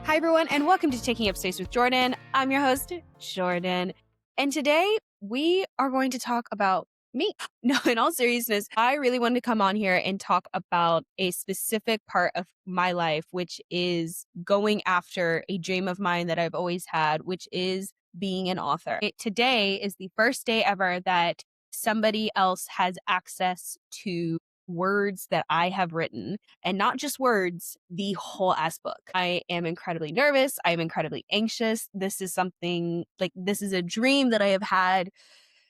Hi, everyone, and welcome to Taking Up Space with Jordan. I'm your host, Jordan. And today we are going to talk about me. No, in all seriousness, I really wanted to come on here and talk about a specific part of my life, which is going after a dream of mine that I've always had, which is being an author. Today is the first day ever that somebody else has access to words that I have written, and not just words, the whole ass book. I am incredibly nervous. I am incredibly anxious. This is a dream that I have had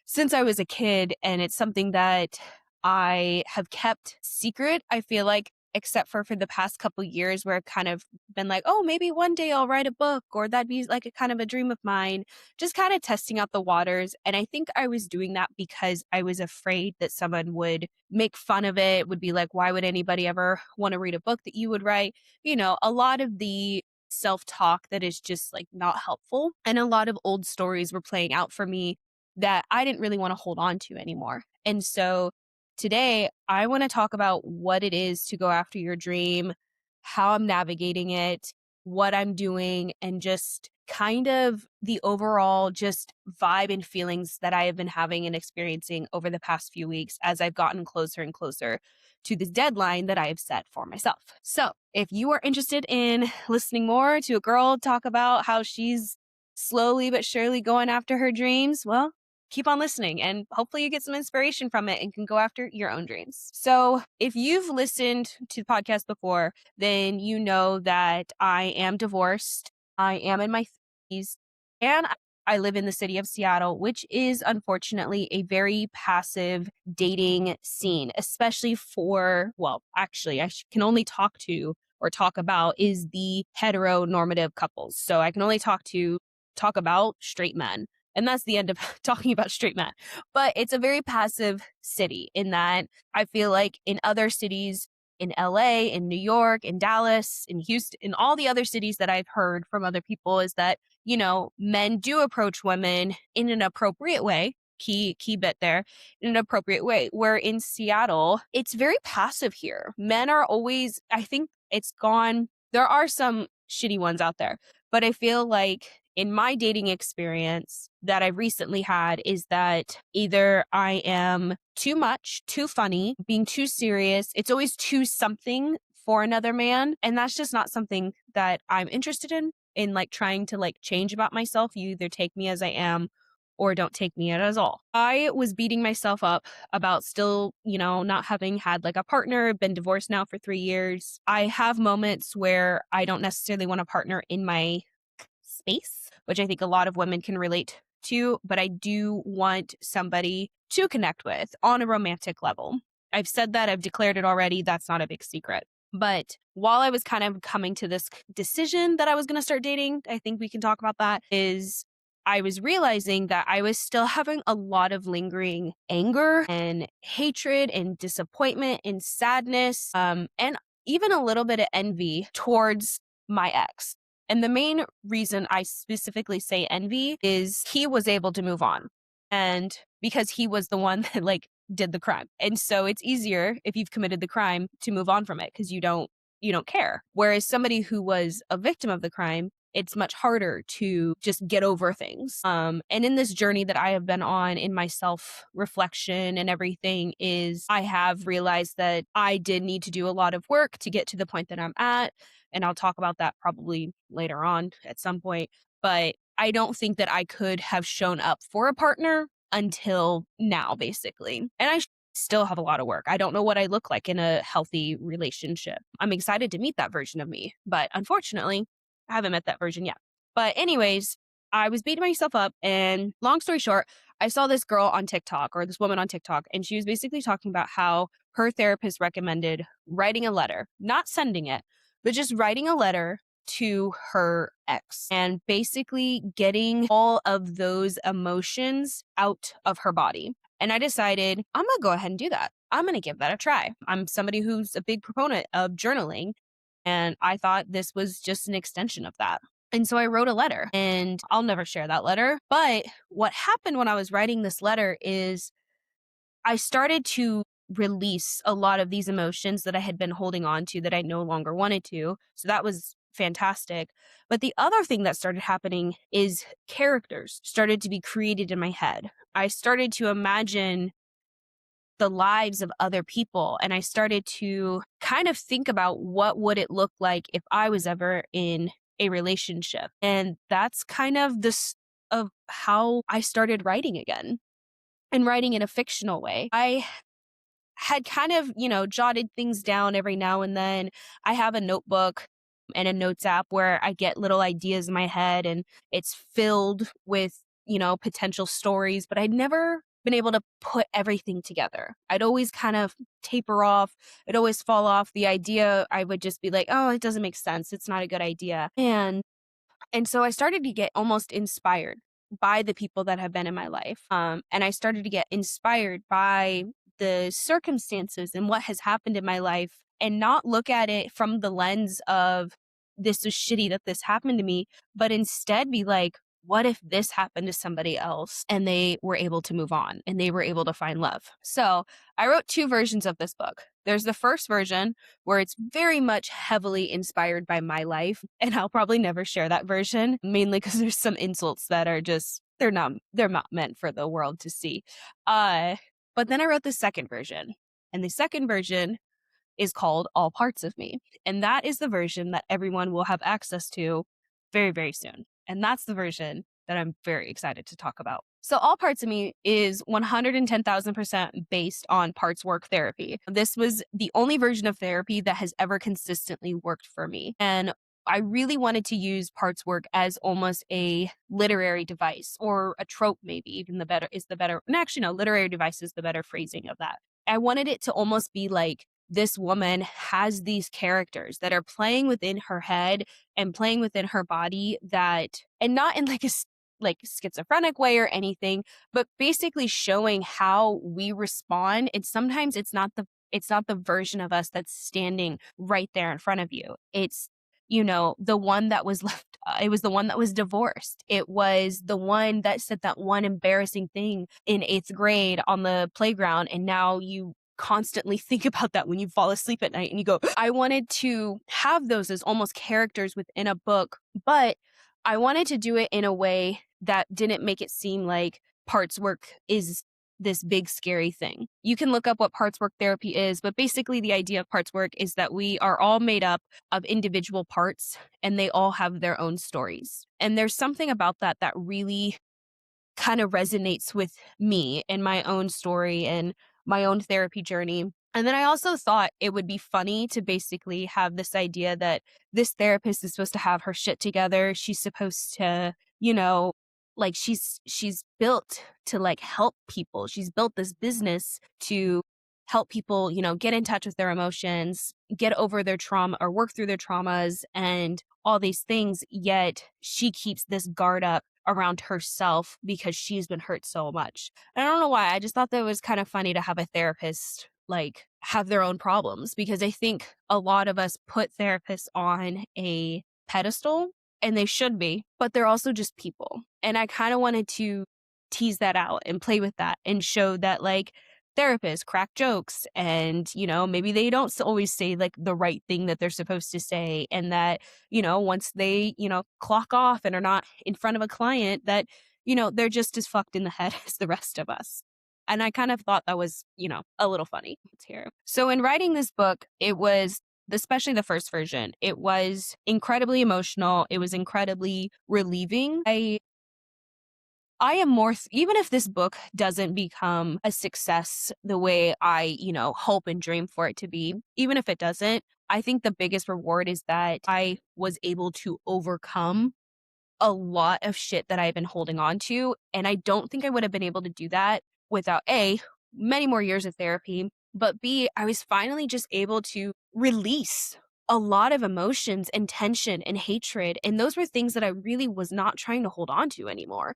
since I was a kid, and it's something that I have kept secret, I feel like, except for the past couple years where I've kind of been like, oh, maybe one day I'll write a book, or that'd be like a kind of a dream of mine, just kind of testing out the waters. And I think I was doing that because I was afraid that someone would make fun of it, would be like, why would anybody ever want to read a book that you would write? You know, a lot of the self-talk that is just like not helpful. And a lot of old stories were playing out for me that I didn't really want to hold on to anymore. And so today I want to talk about what it is to go after your dream, how I'm navigating it, what I'm doing, and just kind of the overall just vibe and feelings that I have been having and experiencing over the past few weeks as I've gotten closer and closer to this deadline that I have set for myself. So if you are interested in listening more to a girl talk about how she's slowly but surely going after her dreams, well, keep on listening and hopefully you get some inspiration from it and can go after your own dreams. So if you've listened to the podcast before, then you know that I am divorced. I am in my 30s and I live in the city of Seattle, which is unfortunately a very passive dating scene, especially for, well, actually, can only talk to or talk about is the heteronormative couples. So I can only talk about straight men. And that's the end of talking about straight men. But it's a very passive city in that I feel like in other cities, in LA, in New York, in Dallas, in Houston, in all the other cities that I've heard from other people is that, you know, men do approach women in an appropriate way. Key bit there, in an appropriate way. Where in Seattle, it's very passive here. Men are always, I think it's gone. There are some shitty ones out there, but I feel like in my dating experience that I've recently had is that either I am too much, too funny, being too serious. It's always too something for another man. And that's just not something that I'm interested in like trying to like change about myself. You either take me as I am or don't take me as all. I was beating myself up about still, you know, not having had like a partner, been divorced now for 3 years. I have moments where I don't necessarily want a partner in my space, which I think a lot of women can relate to, but I do want somebody to connect with on a romantic level. I've said that, I've declared it already. That's not a big secret. But while I was kind of coming to this decision that I was going to start dating, I think we can talk about that, is I was realizing that I was still having a lot of lingering anger and hatred and disappointment and sadness, and even a little bit of envy towards my ex. And the main reason I specifically say envy is he was able to move on. And because he was the one that like did the crime. And so it's easier if you've committed the crime to move on from it because you don't care. Whereas somebody who was a victim of the crime, it's much harder to just get over things. And in this journey that I have been on in my self-reflection and everything is I have realized that I did need to do a lot of work to get to the point that I'm at. And I'll talk about that probably later on at some point. But I don't think that I could have shown up for a partner until now, basically. And I still have a lot of work. I don't know what I look like in a healthy relationship. I'm excited to meet that version of me. But unfortunately, I haven't met that version yet. But anyways, I was beating myself up. And long story short, I saw this girl on TikTok or this woman on TikTok, and she was basically talking about how her therapist recommended writing a letter, not sending it, but just writing a letter to her ex and basically getting all of those emotions out of her body. And I decided I'm going to go ahead and do that. I'm going to give that a try. I'm somebody who's a big proponent of journaling. And I thought this was just an extension of that. And so I wrote a letter, and I'll never share that letter. But what happened when I was writing this letter is I started to release a lot of these emotions that I had been holding on to that I no longer wanted to. So that was fantastic. But the other thing that started happening is characters started to be created in my head. I started to imagine the lives of other people, and I started to kind of think about what would it look like if I was ever in a relationship. And that's kind of this of how I started writing again, and writing in a fictional way. I had kind of, jotted things down every now and then. I have a notebook and a notes app where I get little ideas in my head, and it's filled with, potential stories, but I'd never been able to put everything together. I'd always kind of taper off. It'd always fall off. The idea, I would just be like, oh, it doesn't make sense. It's not a good idea. And so I started to get almost inspired by the people that have been in my life. And I started to get inspired by the circumstances and what has happened in my life, and not look at it from the lens of this is shitty that this happened to me, but instead be like, what if this happened to somebody else and they were able to move on and they were able to find love? So I wrote two versions of this book. There's the first version where it's very much heavily inspired by my life, and I'll probably never share that version, mainly because there's some insults that are just they're not meant for the world to see. But then I wrote the second version, and the second version is called All Parts of Me, and that is the version that everyone will have access to very, very soon. And that's the version that I'm very excited to talk about. So All Parts of Me is 110,000% based on parts work therapy. This was the only version of therapy that has ever consistently worked for me. And I really wanted to use parts work as almost a literary device, or a trope, maybe even actually, no, literary device is the better phrasing of that. I wanted it to almost be like this woman has these characters that are playing within her head and playing within her body, and not in like a like schizophrenic way or anything, but basically showing how we respond. And sometimes it's not the version of us that's standing right there in front of you. It's, the one that was left. It was the one that was divorced. It was the one that said that one embarrassing thing in 8th grade on the playground. And now you constantly think about that when you fall asleep at night and you go, I wanted to have those as almost characters within a book, but I wanted to do it in a way that didn't make it seem like parts work is this big scary thing. You can look up what parts work therapy is, but basically the idea of parts work is that we are all made up of individual parts, and they all have their own stories. And there's something about that that really kind of resonates with me and my own story and my own therapy journey. And then I also thought it would be funny to basically have this idea that this therapist is supposed to have her shit together. She's supposed to, like she's built to like help people. She's built this business to help people, get in touch with their emotions, get over their trauma or work through their traumas and all these things. Yet she keeps this guard up around herself because she's been hurt so much. And I don't know why. I just thought that it was kind of funny to have a therapist like have their own problems, because I think a lot of us put therapists on a pedestal, and they should be, but they're also just people. And I kind of wanted to tease that out and play with that and show that like therapists crack jokes, and maybe they don't always say like the right thing that they're supposed to say, and that once they clock off and are not in front of a client, that they're just as fucked in the head as the rest of us. And I kind of thought that was a little funny here. So in writing this book, it was, especially the first version, it was incredibly emotional. It was incredibly relieving. I am more, even if this book doesn't become a success the way I, hope and dream for it to be, even if it doesn't, I think the biggest reward is that I was able to overcome a lot of shit that I've been holding on to. And I don't think I would have been able to do that without A, many more years of therapy, but B, I was finally just able to release a lot of emotions and tension and hatred. And those were things that I really was not trying to hold on to anymore.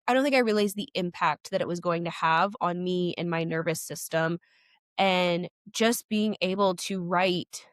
I don't think I realized the impact that it was going to have on me and my nervous system. And just being able to write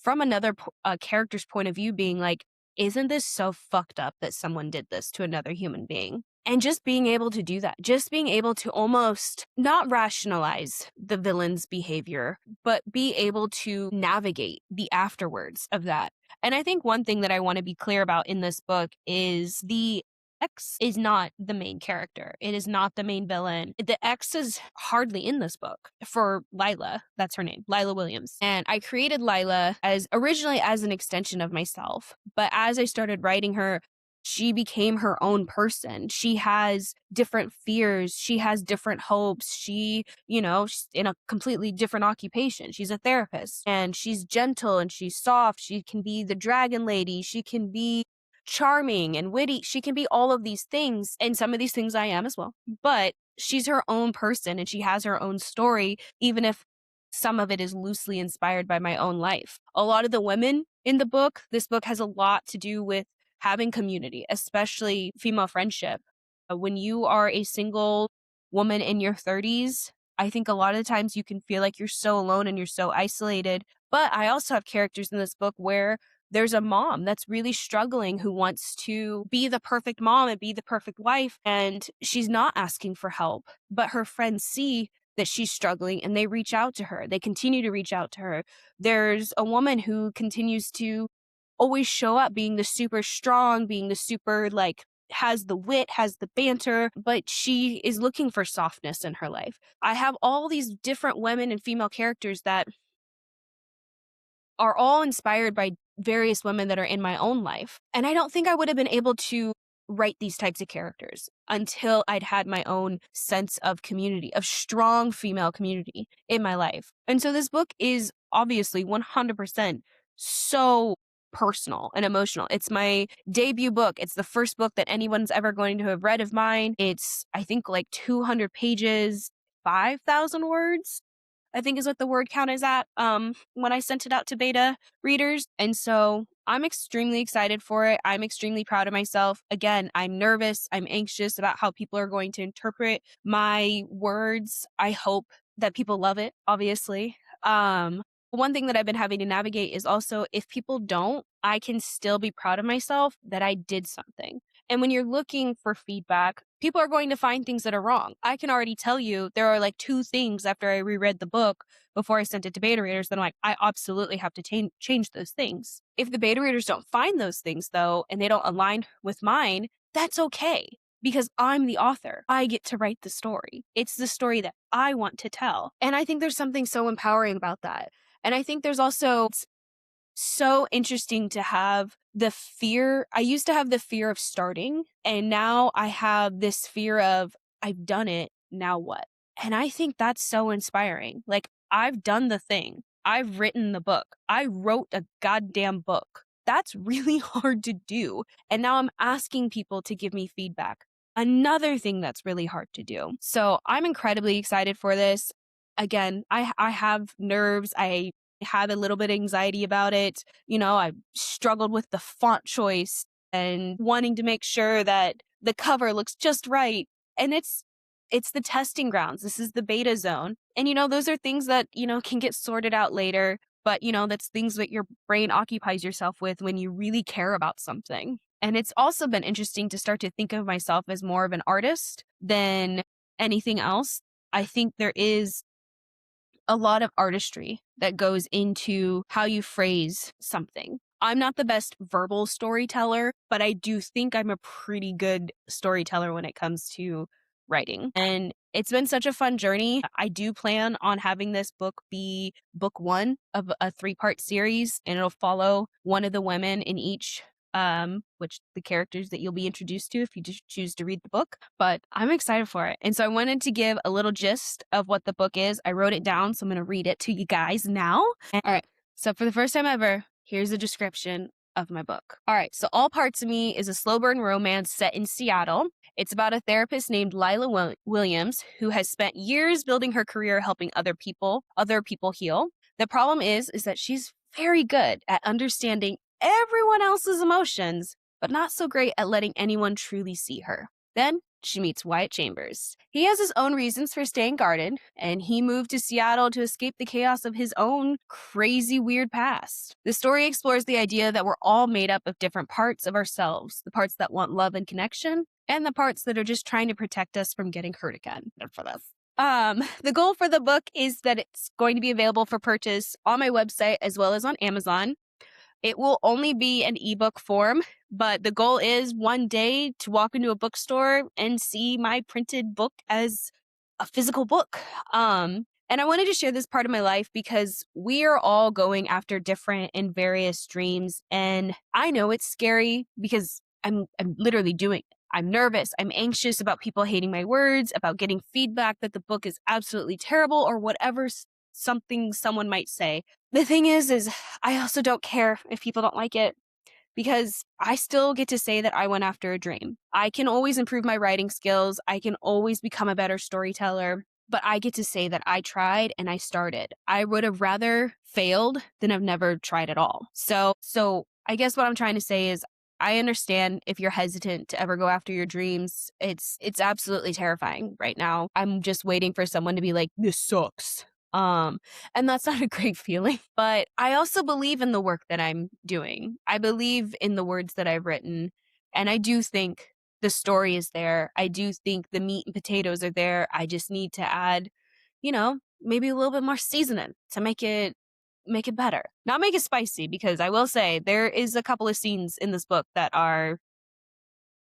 from another character's point of view, being like, isn't this so fucked up that someone did this to another human being? And just being able to do that, just being able to almost not rationalize the villain's behavior, but be able to navigate the afterwards of that. And I think one thing that I want to be clear about in this book is the X is not the main character. It is not the main villain. The X is hardly in this book for Lila. That's her name, Lila Williams. And I created Lila as originally as an extension of myself. But as I started writing her, she became her own person. She has different fears. She has different hopes. She's in a completely different occupation. She's a therapist and she's gentle and she's soft. She can be the dragon lady. She can be charming and witty. She can be all of these things. And some of these things I am as well. But she's her own person and she has her own story, even if some of it is loosely inspired by my own life. A lot of the women in this book has a lot to do with having community, especially female friendship. When you are a single woman in your 30s, I think a lot of the times you can feel like you're so alone and you're so isolated. But I also have characters in this book where there's a mom that's really struggling who wants to be the perfect mom and be the perfect wife. And she's not asking for help, but her friends see that she's struggling and they reach out to her. They continue to reach out to her. There's a woman who continues to always show up being the super strong, being the super has the wit, has the banter, but she is looking for softness in her life. I have all these different women and female characters that are all inspired by various women that are in my own life. And I don't think I would have been able to write these types of characters until I'd had my own sense of community, of strong female community in my life. And so this book is obviously 100% so personal and emotional. It's my debut book. It's the first book that anyone's ever going to have read of mine. It's, I think, like 200 pages, 5,000 words, I think is what the word count is at when I sent it out to beta readers. And so I'm extremely excited for it. I'm extremely proud of myself. Again, I'm nervous. I'm anxious about how people are going to interpret my words. I hope that people love it, obviously. One thing that I've been having to navigate is also if people don't, I can still be proud of myself that I did something. And when you're looking for feedback, people are going to find things that are wrong. I can already tell you there are like 2 things after I reread the book before I sent it to beta readers that I'm like, I absolutely have to change those things. If the beta readers don't find those things though, and they don't align with mine, that's okay. Because I'm the author. I get to write the story. It's the story that I want to tell. And I think there's something so empowering about that. And I think there's also so interesting to have the fear. I used to have the fear of starting, and now I have this fear of I've done it, now what? And I think that's so inspiring. Like, I've done the thing. I've written the book. I wrote a goddamn book. That's really hard to do. And now I'm asking people to give me feedback. Another thing that's really hard to do. So I'm incredibly excited for this. Again, I have nerves. I had a little bit of anxiety about it. I struggled with the font choice and wanting to make sure that the cover looks just right. And it's the testing grounds. This is the beta zone. And, those are things that, can get sorted out later. But, that's things that your brain occupies yourself with when you really care about something. And it's also been interesting to start to think of myself as more of an artist than anything else. I think there is a lot of artistry that goes into how you phrase something. I'm not the best verbal storyteller, but I do think I'm a pretty good storyteller when it comes to writing. And it's been such a fun journey. I do plan on having this book be book 1 of a 3-part series, and it'll follow one of the women in each which the characters that you'll be introduced to if you just choose to read the book. But I'm excited for it. And so I wanted to give a little gist of what the book is. I wrote it down, so I'm going to read it to you guys now. All right. So for the first time ever, here's a description of my book. All right. So All Parts of Me is a slow burn romance set in Seattle. It's about a therapist named Lila Williams who has spent years building her career helping other people heal. The problem is that she's very good at understanding everyone else's emotions, but not so great at letting anyone truly see her. Then she meets Wyatt Chambers. He has his own reasons for staying guarded, and he moved to Seattle to escape the chaos of his own crazy, weird past. The story explores the idea that we're all made up of different parts of ourselves, the parts that want love and connection, and the parts that are just trying to protect us from getting hurt again for this. The goal for the book is that it's going to be available for purchase on my website as well as on Amazon. It will only be an ebook form, but the goal is one day to walk into a bookstore and see my printed book as a physical book. And I wanted to share this part of my life because we are all going after different and various dreams. And I know it's scary because I'm literally doing it. I'm nervous. I'm anxious about people hating my words, about getting feedback that the book is absolutely terrible or whatever something someone might say. The thing is I also don't care if people don't like it because I still get to say that I went after a dream. I can always improve my writing skills. I can always become a better storyteller, but I get to say that I tried and I started. I would have rather failed than have never tried at all. So I guess what I'm trying to say is I understand if you're hesitant to ever go after your dreams. It's absolutely terrifying right now. I'm just waiting for someone to be like, this sucks. And that's not a great feeling, but I also believe in the work that I'm doing. I believe in the words that I've written. And I do think the story is there. I do think the meat and potatoes are there. I just need to add, maybe a little bit more seasoning to make it better. Not make it spicy, because I will say there is a couple of scenes in this book that are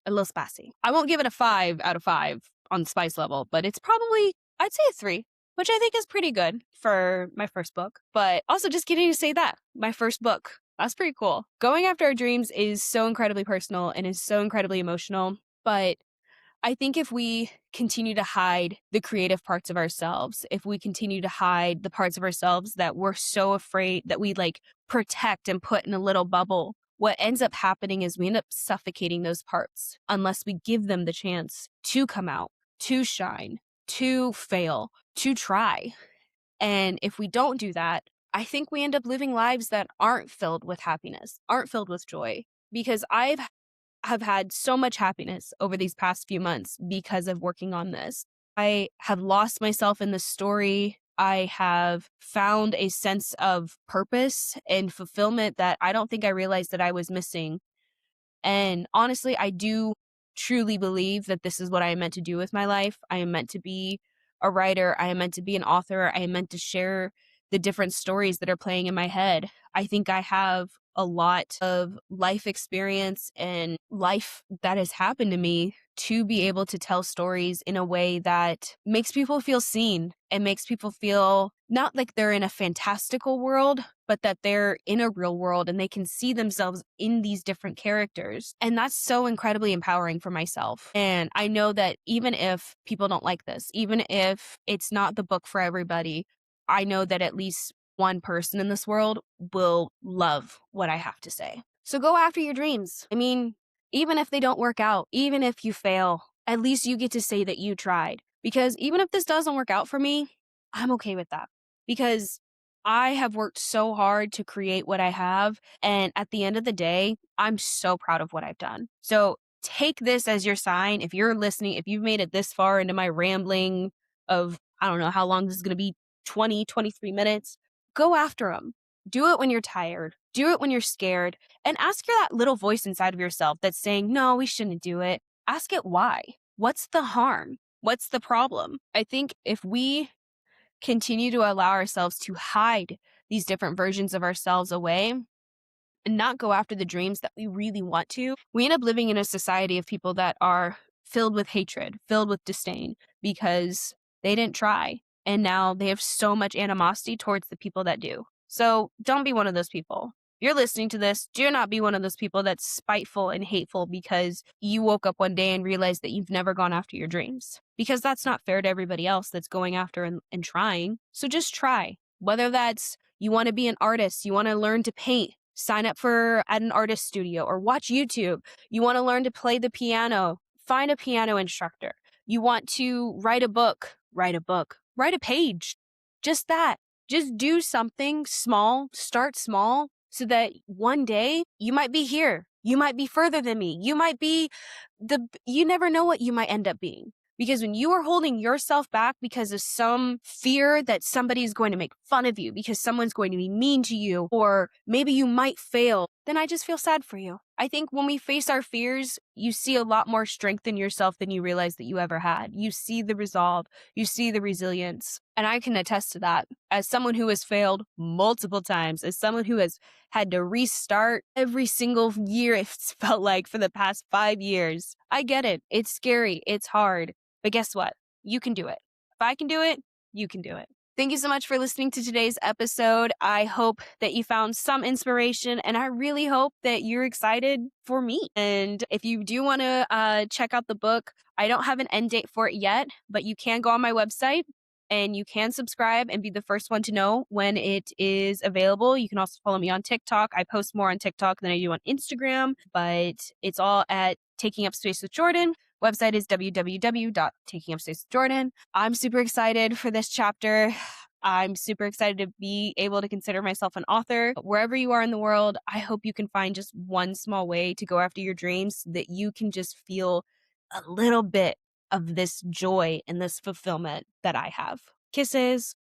a little spicy. I won't give it a 5 out of 5 on the spice level, but it's probably, I'd say a 3, which I think is pretty good for my first book. But also just getting to say that, my first book, that's pretty cool. Going after our dreams is so incredibly personal and is so incredibly emotional. But I think if we continue to hide the creative parts of ourselves, if we continue to hide the parts of ourselves that we're so afraid that we protect and put in a little bubble, what ends up happening is we end up suffocating those parts unless we give them the chance to come out, to shine, to fail, to try. And if we don't do that, I think we end up living lives that aren't filled with happiness, aren't filled with joy. Because I have had so much happiness over these past few months because of working on this. I have lost myself in the story. I have found a sense of purpose and fulfillment that I don't think I realized that I was missing. And honestly, I do truly believe that this is what I am meant to do with my life. I am meant to be a writer. I am meant to be an author. I am meant to share the different stories that are playing in my head. I think I have a lot of life experience and life that has happened to me to be able to tell stories in a way that makes people feel seen and makes people feel not like they're in a fantastical world, but that they're in a real world and they can see themselves in these different characters. And that's so incredibly empowering for myself. And I know that even if people don't like this, even if it's not the book for everybody, I know that at least one person in this world will love what I have to say. So go after your dreams. I mean, even if they don't work out, even if you fail, at least you get to say that you tried. Because even if this doesn't work out for me, I'm okay with that. Because I have worked so hard to create what I have. And at the end of the day, I'm so proud of what I've done. So take this as your sign. If you're listening, if you've made it this far into my rambling of, I don't know how long this is going to be, 20, 23 minutes, go after them. Do it when you're tired. Do it when you're scared. And ask that little voice inside of yourself that's saying, no, we shouldn't do it. Ask it why. What's the harm? What's the problem? I think if we continue to allow ourselves to hide these different versions of ourselves away and not go after the dreams that we really want to, we end up living in a society of people that are filled with hatred, filled with disdain because they didn't try. And now they have so much animosity towards the people that do. So don't be one of those people. If you're listening to this, do not be one of those people that's spiteful and hateful because you woke up one day and realized that you've never gone after your dreams. Because that's not fair to everybody else that's going after and trying. So just try. Whether that's you want to be an artist, you want to learn to paint, sign up at an artist studio or watch YouTube. You want to learn to play the piano, find a piano instructor. You want to write a book, write a page. Just that. Just do something small, start small so that one day you might be here. You might be further than me. You never know what you might end up being. Because when you are holding yourself back because of some fear that somebody is going to make fun of you, because someone's going to be mean to you, or maybe you might fail, then I just feel sad for you. I think when we face our fears, you see a lot more strength in yourself than you realize that you ever had. You see the resolve, you see the resilience. And I can attest to that as someone who has failed multiple times, as someone who has had to restart every single year, it's felt like for the past 5 years. I get it. It's scary. It's hard. But guess what? You can do it. If I can do it, you can do it. Thank you so much for listening to today's episode. I hope that you found some inspiration, and I really hope that you're excited for me. And if you do want to check out the book, I don't have an end date for it yet, but you can go on my website and you can subscribe and be the first one to know when it is available. You can also follow me on TikTok. I post more on TikTok than I do on Instagram, but it's all at Taking Up Space with Jordan. Website is www.takingupspacewithjordan. I'm super excited for this chapter. I'm super excited to be able to consider myself an author. Wherever you are in the world, I hope you can find just one small way to go after your dreams so that you can just feel a little bit of this joy and this fulfillment that I have. Kisses.